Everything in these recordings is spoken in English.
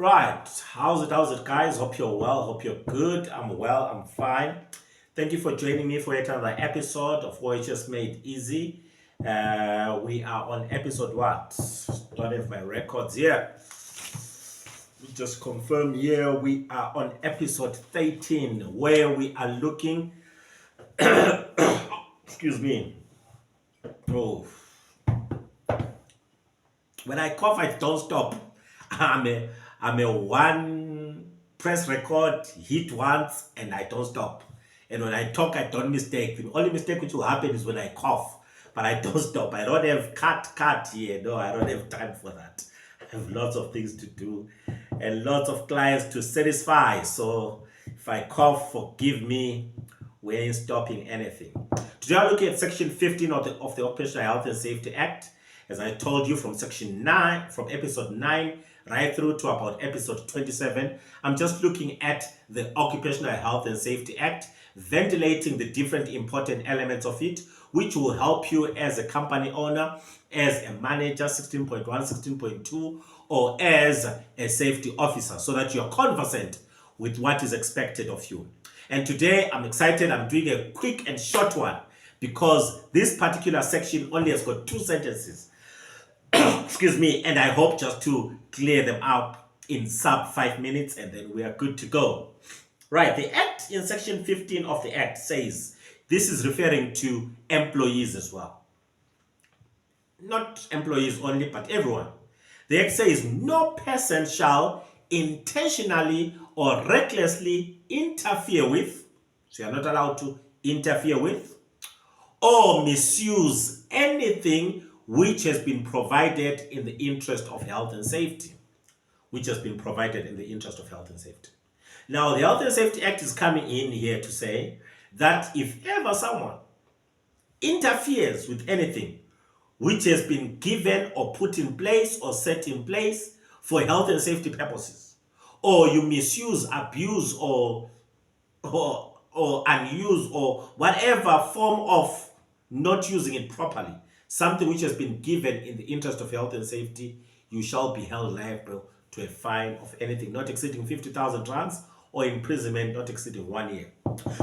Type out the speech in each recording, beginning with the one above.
Right, how's it guys? Hope you're well, hope you're good. I'm well, I'm fine. Thank you for joining me for yet another episode of OHS Made Easy. We are on episode what? Don't have my records here. We just confirm here we are on episode 13 where we are looking excuse me. Oh, when I cough, I don't stop. I'm a one press record, hit once, and I don't stop. And when I talk, I don't mistake. The only mistake which will happen is when I cough, but I don't stop. I don't have cut here. No, I don't have time for that. I have lots of things to do and lots of clients to satisfy. So if I cough, forgive me. We ain't stopping anything. Today I'm looking at section 15 of the Occupational Health and Safety Act. As I told you, from section 9, from episode 9 right through to about episode 27, I'm just looking at the Occupational Health and Safety Act, ventilating the different important elements of it, which will help you as a company owner, as a manager, 16.1, 16.2, or as a safety officer, so that you're conversant with what is expected of you. And today I'm excited. I'm doing a quick and short one because this particular section only has got 2 sentences. Excuse me, and I hope just to clear them out in sub 5 minutes and then we are good to go. Right, the Act in section 15 of the Act says, this is referring to employees as well. Not employees only, but everyone. The Act says, no person shall intentionally or recklessly interfere with, so you're not allowed to interfere with, or misuse anything which has been provided in the interest of health and safety. Which has been provided in the interest of health and safety. Now, the Health and Safety Act is coming in here to say that if ever someone interferes with anything which has been given or put in place or set in place for health and safety purposes, or you misuse, abuse, or unuse, or whatever form of not using it properly, something which has been given in the interest of health and safety, you shall be held liable to a fine of anything not exceeding 50,000 rands or imprisonment not exceeding 1 year.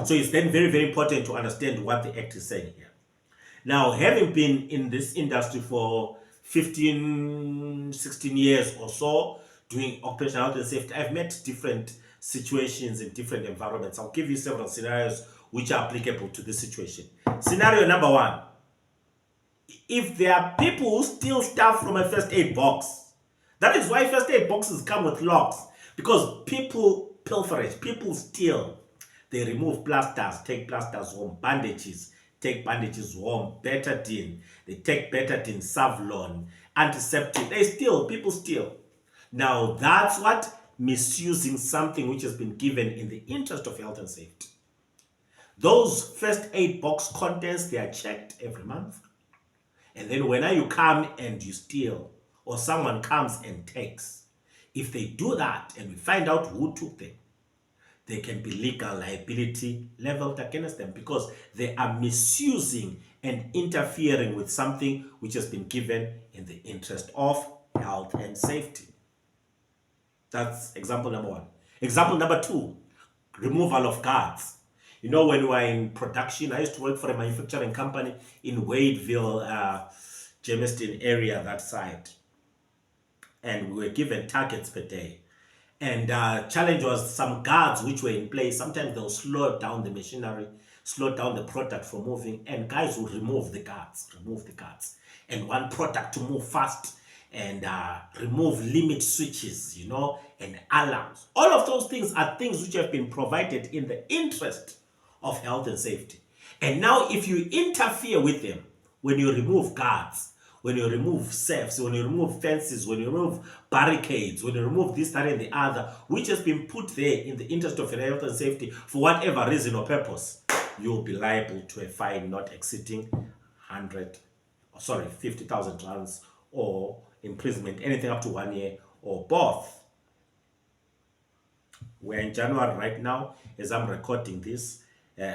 So it's then very, very important to understand what the Act is saying here. Now, having been in this industry for 15, 16 years or so, doing occupational health and safety, I've met different situations in different environments. I'll give you several scenarios which are applicable to this situation. Scenario number 1. If there are people who steal stuff from a first aid box, that is why first aid boxes come with locks, because people pilferage, people steal. They remove plasters, take plasters home, bandages, take bandages home, betadine, they take betadine, Savlon, antiseptic, they steal, people steal. Now that's what misusing something which has been given in the interest of health and safety. Those first aid box contents, they are checked every month. And then when you come and you steal, or someone comes and takes, if they do that and we find out who took them, there can be legal liability leveled against them because they are misusing and interfering with something which has been given in the interest of health and safety. That's example number 1. Example number 2, removal of guards. You know, when we were in production, I used to work for a manufacturing company in Wadeville, Germiston area, that side. And we were given targets per day. And challenge was some guards which were in place. Sometimes they'll slow down the machinery, slow down the product from moving, and guys will remove the guards. And one product to move fast and remove limit switches, you know, and alarms. All of those things are things which have been provided in the interest of health and safety. And now if you interfere with them, when you remove guards, when you remove safes, when you remove fences, when you remove barricades, when you remove this, that, and the other, which has been put there in the interest of health and safety for whatever reason or purpose, you'll be liable to a fine not exceeding 50,000 rands or imprisonment, anything up to 1 year or both. We're in January right now as I'm recording this.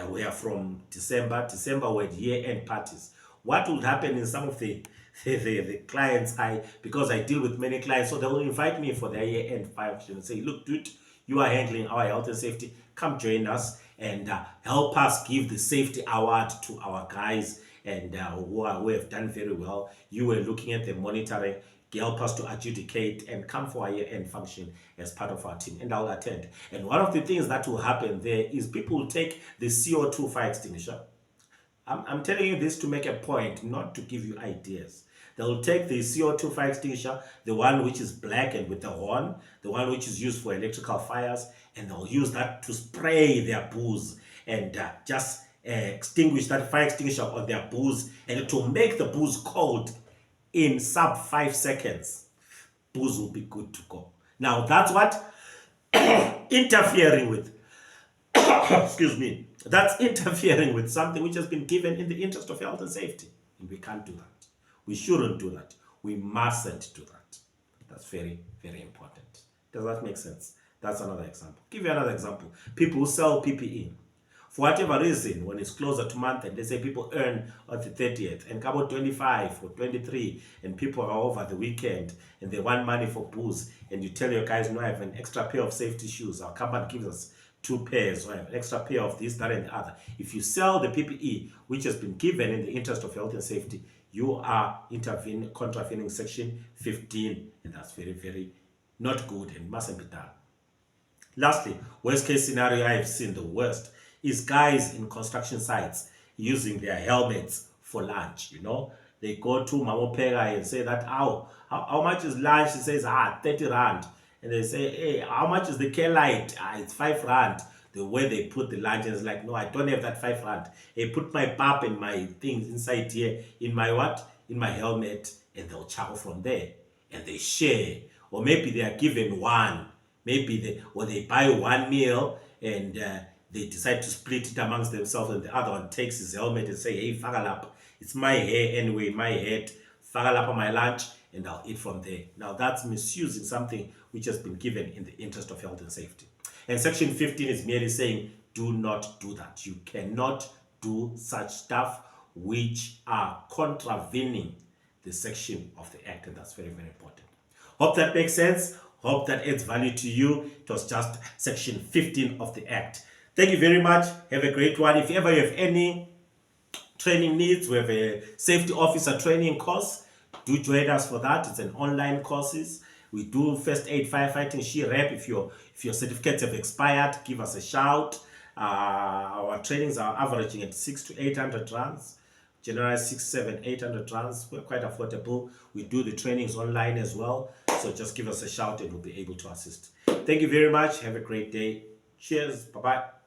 We are from December. December we had year-end parties. What would happen in some of the the clients, because I deal with many clients, so they will invite me for their year-end function and say, look, dude, you are handling our health and safety. Come join us and help us give the safety award to our guys and who have done very well. You were looking at the monitoring, help us to adjudicate and come for our year-end function as part of our team, and I'll attend. And one of the things that will happen there is people will take the CO2 fire extinguisher. I'm telling you this to make a point, not to give you ideas. They'll take the CO2 fire extinguisher, the one which is black and with the horn, the one which is used for electrical fires, and they'll use that to spray their booze and just extinguish that fire extinguisher on their booze, and to make the booze cold in sub 5 seconds. Booze will be good to go. Now that's what interfering with excuse me, that's interfering with something which has been given in the interest of health and safety. And we can't do that. We shouldn't do that. We mustn't do that. That's very, very important. Does that make sense? That's another example. Give you another example. People who sell PPE. For whatever reason, when it's closer to month and they say people earn on the 30th and come out 25 or 23 and people are over the weekend and they want money for booze, and you tell your guys, no, I have an extra pair of safety shoes. Our company gives us 2 pairs, or I have an extra pair of this, that, and the other. If you sell the PPE, which has been given in the interest of health and safety, you are contravening section 15, and that's very, very not good and mustn't be done. Lastly, worst case scenario I have seen, the worst, is guys in construction sites using their helmets for lunch. They go to Mamopega and say that, how much is lunch? He says, 30 rand. And they say, hey, how much is the care light? It's 5 rand. The way they put the lunch, and it's like, no, I don't have that 5 rand. Hey, put my pap and my things inside here in my what? In my helmet, and they'll chow from there. And they share. Or maybe they are given one. Maybe they buy one meal and they decide to split it amongst themselves, and the other one takes his helmet and say, hey, fagalap, it's my hair anyway, my head, fagalap on my lunch, and I'll eat from there. Now that's misusing something which has been given in the interest of health and safety. And section 15 is merely saying, do not do that. You cannot do such stuff which are contravening the section of the act, and that's very, very important. Hope that makes sense. Hope that adds value to you. It was just section 15 of the act. Thank you very much. Have a great one. If you ever have any training needs, we have a safety officer training course. Do join us for that. It's an online courses. We do first aid, firefighting, SHE-REP. If your certificates have expired, give us a shout. Our trainings are averaging at 600 to 800 rands. Generally 600, 700, 800 rands. We're quite affordable. We do the trainings online as well. So just give us a shout and we'll be able to assist. Thank you very much. Have a great day. Cheers. Bye-bye.